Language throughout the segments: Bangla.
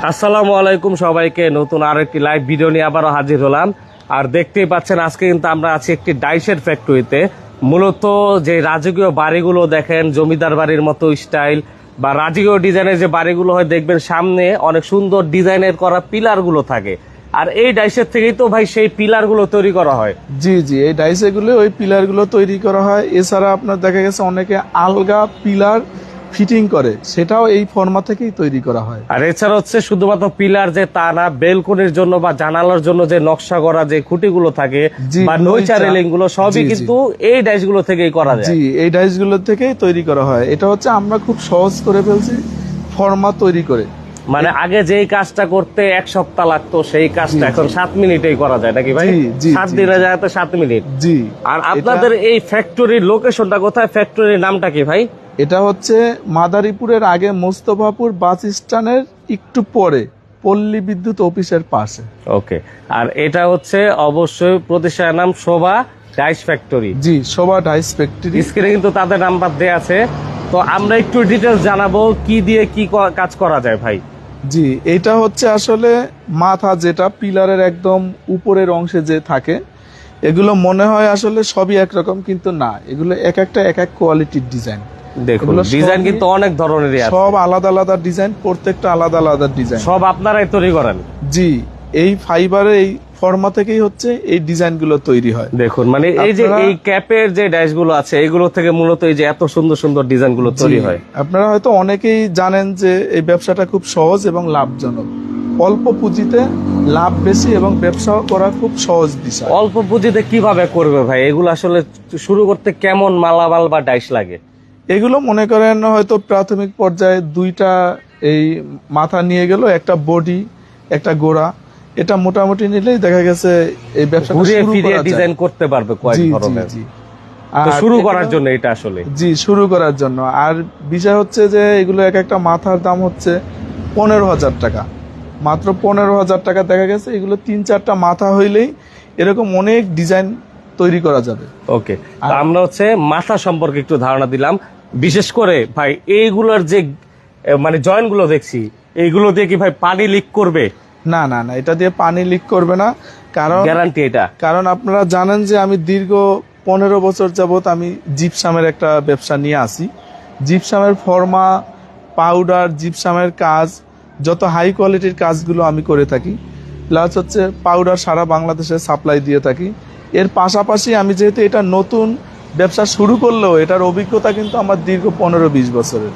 আসসালামু আলাইকুম সবাইকে, নতুন আরেকটি লাইভ ভিডিও নিয়ে আবারও হাজির হলাম। আর দেখতেই পাচ্ছেন আজকে কিন্তু আমরা আছি একটি ডাইসের ফ্যাক্টরিতে। মূলত যে রাজকীয় বাড়িগুলো দেখেন, জমিদার বাড়ির মতো স্টাইল বা রাজকীয় ডিজাইনের যে বাড়িগুলো হয় দেখবেন, সামনে অনেক সুন্দর ডিজাইনের করা পিলারগুলো থাকে। আর এই ডাইসের থেকেই তো ভাই সেই পিলারগুলো তৈরি করা হয়। জি জি, এই ডাইসেগুলো ওই পিলারগুলো তৈরি করা হয়। এছাড়া আপনার দেখা গেছে অনেকে আলগা পিলার ফিটিং করে, সেটাও এই ফর্মা থেকেই তৈরি করা হয়। আর এছাড়া হচ্ছে শুধুমাত্র পিলার যে তা না, বেলকনির জন্য বা জানালার জন্য যে নকশা করা যে খুঁটিগুলো থাকে বা নৈচা রেলিং গুলো সবই কিন্তু এই ডাইসগুলো থেকেই করা যায়। জি, এই ডাইসগুলো থেকেই তৈরি করা হয়। এটা হচ্ছে আমরা খুব সহজ করে ফেলছি ফর্মা তৈরি করে। মানে আগে যেই কাজটা করতে 1 সপ্তাহ লাগতো সেই কাজটা এখন 7 মিনিটেই করা যায় নাকি ভাই? 7 দিনে যায় তো 7 মিনিট। জি। আর আপনাদের এই ফ্যাক্টরির লোকেশনটা কোথায়? ফ্যাক্টরির নামটা কি ভাই? এটা হচ্ছে মাদারীপুরের আগে মোস্তফাপুর বাস স্ট্যান্ডের একটু পরে পল্লী বিদ্যুৎ অফিসের পাশে। ওকে। আর এটা হচ্ছে অবশ্যই প্রতিষ্ঠানের নাম শোভা ডাইস ফ্যাক্টরি। জি, শোভা ডাইস ফ্যাক্টরি। স্ক্রিনে কিন্তু তাদের নাম্বার দেয়া আছে। তো আমরা একটু ডিটেলস জানাবো কি দিয়ে কি কাজ করা যায় ভাই। জি, এটা হচ্ছে আসলে মাথা, যেটা পিলারের একদম উপরের অংশে যে থাকে, এগুলো মনে হয় আসলে সবই একরকম, কিন্তু না, এগুলো এক একটা এক এক কোয়ালিটির ডিজাইন। দেখুন ডিজাইন কিন্তু অনেক ধরনেরই আছে, সব আলাদা আলাদা ডিজাইন, প্রত্যেকটা আলাদা আলাদা ডিজাইন। সব আপনারাই তৈরি করেন? জি, এই ফাইবারের এই ফর্মা থেকেই হচ্ছে এই ডিজাইন গুলো তৈরি হয়। দেখুন মানে এই যে এই ক্যাপের যে ড্যাশ গুলো আছে এগুলো থেকে মূলত এই যে এত সুন্দর সুন্দর ডিজাইন গুলো তৈরি হয়। আপনারা হয়তো অনেকেই জানেন যে এই ব্যবসাটা খুব সহজ এবং লাভজনক। অল্প পুঁজিতে লাভ বেশি এবং ব্যবসা করা খুব সহজ বিষয়। অল্প পুঁজিতে কিভাবে করবে ভাই? এগুলো আসলে শুরু করতে কেমন মালামাল বা ডাইস লাগে? এগুলো মনে করেন হয়তো প্রাথমিক পর্যায়ে দুইটা এই মাথা নিয়ে গেল, একটা বডি, একটা গোড়া, এটা মোটামুটি নিলেই দেখা গেছে এই ব্যবসাটা ঘুরিয়ে শুরু ফিরিয়ে করা যায়। ডিজাইন করতে পারবে কয়েক জি, ধরনের। জি, জি। তো আর শুরু করার জন্য এটা আসলে জি, শুরু করার জন্য। আর বিষয় হচ্ছে যে এগুলো এক একটা মাথার দাম হচ্ছে 15,000 টাকা, মাত্র 15,000 টাকা। দেখা গেছে এগুলো 3-4টা মাথা হইলেই এরকম অনেক ডিজাইন তৈরি করা যাবে। ওকে। আমরা হচ্ছে মাথা সম্পর্কে একটু ধারণা দিলাম। বিশেষ করে ভাই এইগুলোর যে মানে জয়েন্ট গুলো দেখছি, এইগুলো দিয়ে কি ভাই পানি লিক করবে? না না না, এটা দিয়ে পানি লিক করবে না। কারণ গ্যারান্টি এটা? কারণ আপনারা জানেন যে আমি দীর্ঘ 15 বছর যাবত আমি জিপসামের একটা ব্যবসা নিয়ে আসি। জিপসামের ফর্মা, পাউডার, জিপসামের কাজ, যত হাই কোয়ালিটির কাজগুলো আমি করে থাকি। প্লাস হচ্ছে পাউডার সারা বাংলাদেশে সাপ্লাই দিয়ে থাকি। এর পাশাপাশি আমি যেহেতু এটা নতুন ব্যবসা শুরু করলেও এটার অভিজ্ঞতা কিন্তু আমার দীর্ঘ 15-20 বছরের।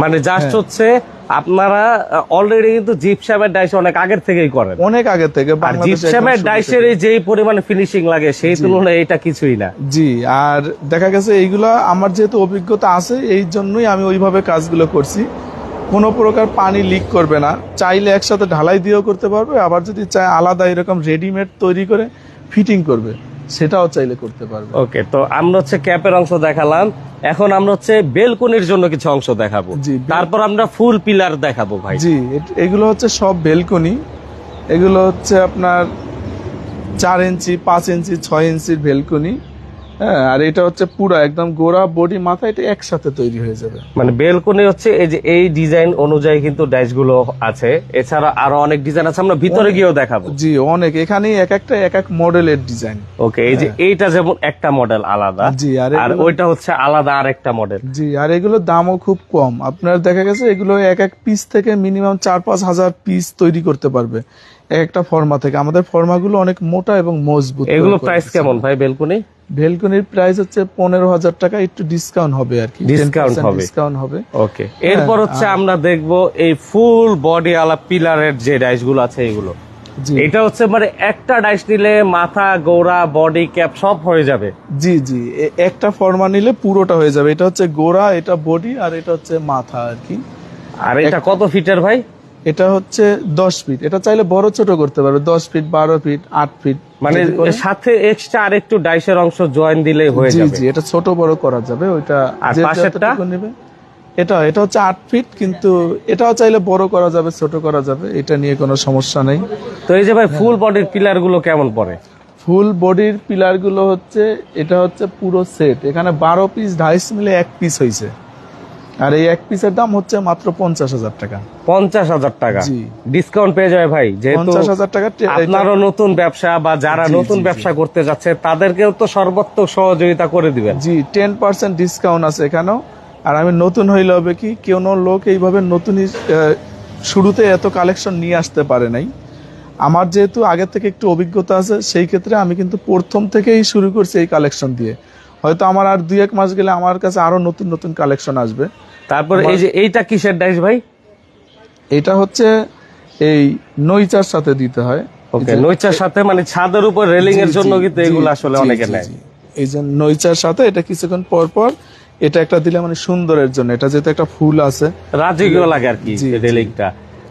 মানে জাস্ট হচ্ছে আপনারা অলরেডি কিন্তু জিপসামের ডাইস অনেক আগের থেকেই করেন। অনেক আগে থেকে জিপসামের ডাইসের যেই পরিমাণে ফিনিশিং লাগে সেই তুলনায় এটা কিছুই না। জি, আর দেখা গেছে এইগুলা আমার যেহেতু অভিজ্ঞতা আছে, এই জন্যই আমি ওইভাবে কাজগুলো করছি। কোনো প্রকার পানি লিক করবে না। চাইলে একসাথে ঢালাই দিয়েও করতে পারবে, আবার যদি চায় আলাদা এরকম রেডিমেড তৈরি করে ফিটিং করবে, সেটাও চাইলে করতে পারবে। ওকে। তো আমরা হচ্ছে ক্যাপের অংশ দেখালাম, এখন আমরা হচ্ছে বেলকনির জন্য কিছু অংশ দেখাবো। জি, তারপর আমরা ফুল পিলার দেখাবো ভাই। জি, এগুলো হচ্ছে সব বেলকনি। এগুলো হচ্ছে আপনার 4 ইঞ্চি, 5 ইঞ্চি, 6 ইঞ্চির বেলকনি। হ্যাঁ, আর এটা হচ্ছে পুরো একদম গোড়া, বডি, মাথা, এটা একসাথে তৈরি হয়ে যাবে। মানে বেলকনি হচ্ছে এই যে এই ডিজাইন অনুযায়ী কিন্তু ডাইস গুলো আছে। এছাড়া আরো অনেক ডিজাইন আছে, আমরা ভিতরে গিয়েও দেখাবো। জি, অনেক। এখানেই এক একটা এক এক মডেলের ডিজাইন। ওকে। এই যে এইটা যেমন একটা মডেল আলাদা, জি, আর ওইটা হচ্ছে আলাদা আর একটা মডেল। জি, আর এগুলোর দামও খুব কম। আপনার দেখা গেছে এগুলো এক এক পিস থেকে মিনিমাম 4-5 হাজার পিস তৈরি করতে পারবে এক একটা ফর্মা থেকে। আমাদের ফর্মাগুলো অনেক মোটা এবং মজবুত। এগুলো প্রাইস কেমন ভাই বেলকনি? বেলকনির প্রাইস হচ্ছে 15,000 টাকা, একটু ডিসকাউন্ট হবে আর কি। ডিসকাউন্ট হবে। ওকে। এরপর হচ্ছে আমরা দেখবো এই ফুল বডি আলা পিলারের যে ডাইস গুলো আছে এগুলো। এটা হচ্ছে মানে একটা ডাইস নিলে মাথা, গোড়া, বডি, ক্যাপ সব হয়ে যাবে? জি জি, একটা ফর্মা নিলে পুরোটা হয়ে যাবে। এটা হচ্ছে গোড়া, এটা বডি, আর এটা হচ্ছে মাথা আর কি। আর এটা কত ফিটের ভাই? এটা হচ্ছে 10 ফিট। এটা চাইলে বড় ছোট করতে পারবে, 10 ফিট, 12 ফিট, 8 ফিট। মানে সাথে এক্সট্রা আরেকটু ডাইসের অংশ জয়েন দিলেই হয়ে যাবে? জি জি, এটা ছোট বড় করা যাবে। ওইটা যে পাশেরটা নেবে এটা হচ্ছে 8 ফিট, কিন্তু এটাও চাইলে বড় করা যাবে, ছোট করা যাবে, এটা নিয়ে কোনো সমস্যা নেই। তো এই যে ভাই ফুল বডির পিলার গুলো কেমন পড়ে? ফুল বডির পিলার গুলো হচ্ছে, এটা হচ্ছে পুরো সেট। এখানে 12 পিস ডাইস মিলে 1 পিস হয়েছে। আর এই এক পিসের দাম হচ্ছে মাত্র 50,000 টাকা। 50,000 টাকা জি। ডিসকাউন্ট পেয়ে যাবে ভাই, যেহেতু 50,000 টাকা। আপনারও নতুন ব্যবসা বা যারা জি, নতুন জি, ব্যবসা করতে যাচ্ছে তাদেরকেও তো সর্বোত্তম সহযোগিতা করে দিবেন। জি 10% ডিসকাউন্ট আছে এখানেও। আর আমি নতুন হইলে হবে কি, কোনো লোক এইভাবে নতুনই শুরুতে এত কালেকশন নিয়ে আসতে পারে নাই। আমার যেহেতু আগে থেকে একটু অভিজ্ঞতা আছে, সেই ক্ষেত্রে আমি কিন্তু প্রথম থেকেই শুরু করছি এই কালেকশন দিয়ে। হয়তো আমার আর 2-1 মাস গেলে আমার কাছে আরো নতুন নতুন কালেকশন আসবে। তারপর এই যে এইটা কিসের ডাইস ভাই? এটা হচ্ছে এই নইচার সাথে দিতে হয়। ওকে, নইচার সাথে মানে ছাদের উপর রেলিং এর জি, জন্য জি, কিন্তু জি, এগুলো আসলে জি, অনেকে জি, নেয়। জি। এই যে নইচার সাথে এটা কিছুক্ষণ পর পর এটা একটা দিলে মানে সুন্দরের জন্য, এটা যেহেতু একটা ফুল আছে রাজকীয় লাগে আর কি জি, জি। রেলিংটা।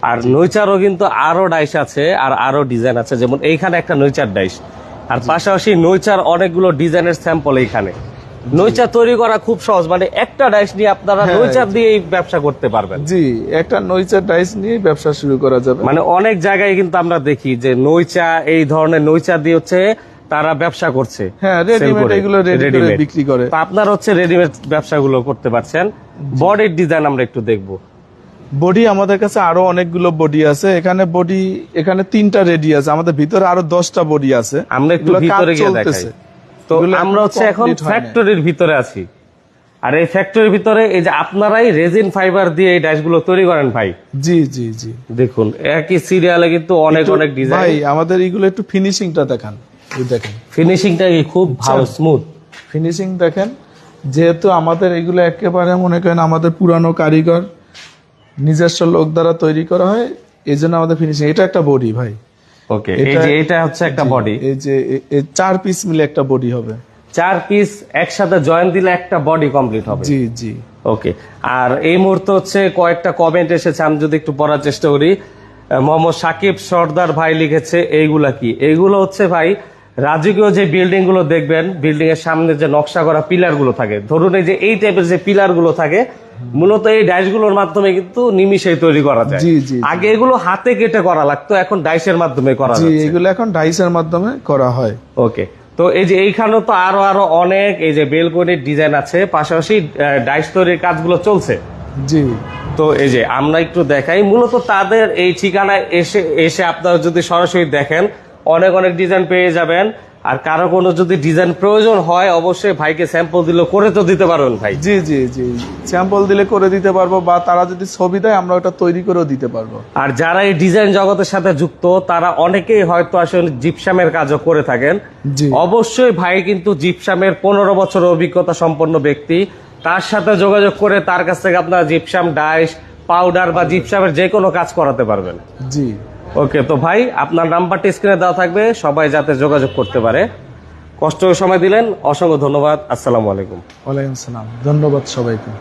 আর নইচারও কিন্তু আরো ডাইস আছে আর আরো ডিজাইন আছে, যেমন এইখানে একটা নইচার ডাইস, আর পাশাপাশি নইচার অনেকগুলো ডিজাইনের স্যাম্পল এইখানে। নইচার তৈরি করা খুব সহজ, মানে একটা ডাইস নিয়ে আপনারা হ্যাঁ, নইচার দিয়েই ব্যবসা করতে পারবেন। জি একটা নইচার ডাইস নিয়ে ব্যবসা শুরু করা যাবে। মানে অনেক জায়গায় কিন্তু আমরা দেখি যে নইচা, এই ধরনের নইচা দিয়ে হচ্ছে তারা ব্যবসা করছে। হ্যাঁ sell রেডিমেড করে, এগুলো রেডি করে readymade। বিক্রি করে। তো আপনার হচ্ছে রেডিমেড ব্যবসাগুলো করতে পারছেন। বডির ডিজাইন আমরা একটু দেখবো। বডি আমাদের কাছে আরো অনেকগুলো বডি আছে। এখানে 3টা রেডি আছে, আমাদের ভিতরে আরো 10টা বডি আছে। আমরা একটু এগুলো কাজ ভিতরে গিয়ে দেখাই। চলতেছে। তো এগুলো আমরা এখনো হচ্ছে এখন complete হয় নাই। ফ্যাক্টরির ভিতরে আছি, আর এই ফ্যাক্টরির ভিতরে এই যে আপনারাই রেজিন ফাইবার দিয়ে এই ডাইসগুলো তৈরি করেন ভাই। জি জি জি। দেখুন একই সিরিয়ালে কিন্তু অনেক একটু- অনেক ভাই ডিজাইন। আমাদের এগুলো একটু ফিনিশিংটা দেখান। এই দেখেন ফিনিশিংটা কি খুব ভালো, স্মুথ। ফিনিশিং দেখেন। যেহেতু আমাদের এগুলো একেবারে মনে করেন আমাদের পুরানো কারিগর নিজস্ব লোক দ্বারা তৈরি করা হয়, এই জন্য আমাদের ফিনিশিং। এটা একটা বডি ভাই। ওকে, এই যে এটা হচ্ছে একটা বডি, এই যে 4 পিস মিলে একটা বডি হবে। 4 পিস একসাথে জয়েন দিলে একটা বডি কমপ্লিট হবে। জি জি। ওকে, আর এই মুহূর্তে হচ্ছে কয়েকটা কমেন্ট এসেছে, আমি যদি একটু পড়ার চেষ্টা করি। মোহাম্মদ সাকিব সর্দার ভাই লিখেছে, এইগুলা কি? এইগুলো হচ্ছে ভাই রাজকীয় যে বিল্ডিং গুলো দেখবেন, বিল্ডিং এর সামনে যে নকশা করা পিলার গুলো থাকে, ধরুন এই যে এই টাইপের যে পিলার গুলো থাকে, মূলত এই ডাইস গুলোর মাধ্যমে কিন্তু নিমিশেই তৈরি করা যায়। জি, জি, জি। আগে এগুলো হাতে কেটে করা লাগতো, এখন ডাইসের মাধ্যমে করা জি যাচ্ছে। এগুলো এখন ডাইসের মাধ্যমে করা হয়। ওকে, তো এই যে এইখানেও তো আরো অনেক এই যে বেলকনির ডিজাইন আছে, পাশাপাশি ডাইস তৈরির কাজগুলো চলছে। জি তো এই যে আমরা একটু দেখাই, মূলত তাদের এই ঠিকানায় এসে আপনারা যদি সরাসরি দেখেন অনেক অনেক ডিজাইন পেয়ে যাবেন। আর কারো কোনো যদি ডিজাইন প্রয়োজন হয় অবশ্যই ভাইকে স্যাম্পল দিলে করে তো দিতে পারবেন ভাই। জি জি জি স্যাম্পল দিলে করে দিতে পারবো, বা তারা যদি ছবি দেয় আমরা ওটা তৈরি করেও দিতে পারবো। আর যারা এই ডিজাইন জগতের সাথে যুক্ত তারা অনেকেই হয়তো আসলে জিপসামের কাজও করে থাকেন। জি অবশ্যই ভাই কিন্তু জিপসামের 15 বছর অভিজ্ঞতা সম্পন্ন ব্যক্তি, তার সাথে যোগাযোগ করে তার কাছ থেকে আপনারা জিপসাম ডাইস, পাউডার বা জিপসামের যে কোনো কাজ করাতে পারবেন। জি। ওকে, তো ভাই আপনার নাম্বারটি স্ক্রিনে দেওয়া থাকবে, সবাই যাতে যোগাযোগ করতে পারে। কষ্ট করে সময় দিলেন, অসংখ্য ধন্যবাদ। আসসালামু আলাইকুম। ওয়ালাইকুম সালাম, ধন্যবাদ সবাইকে।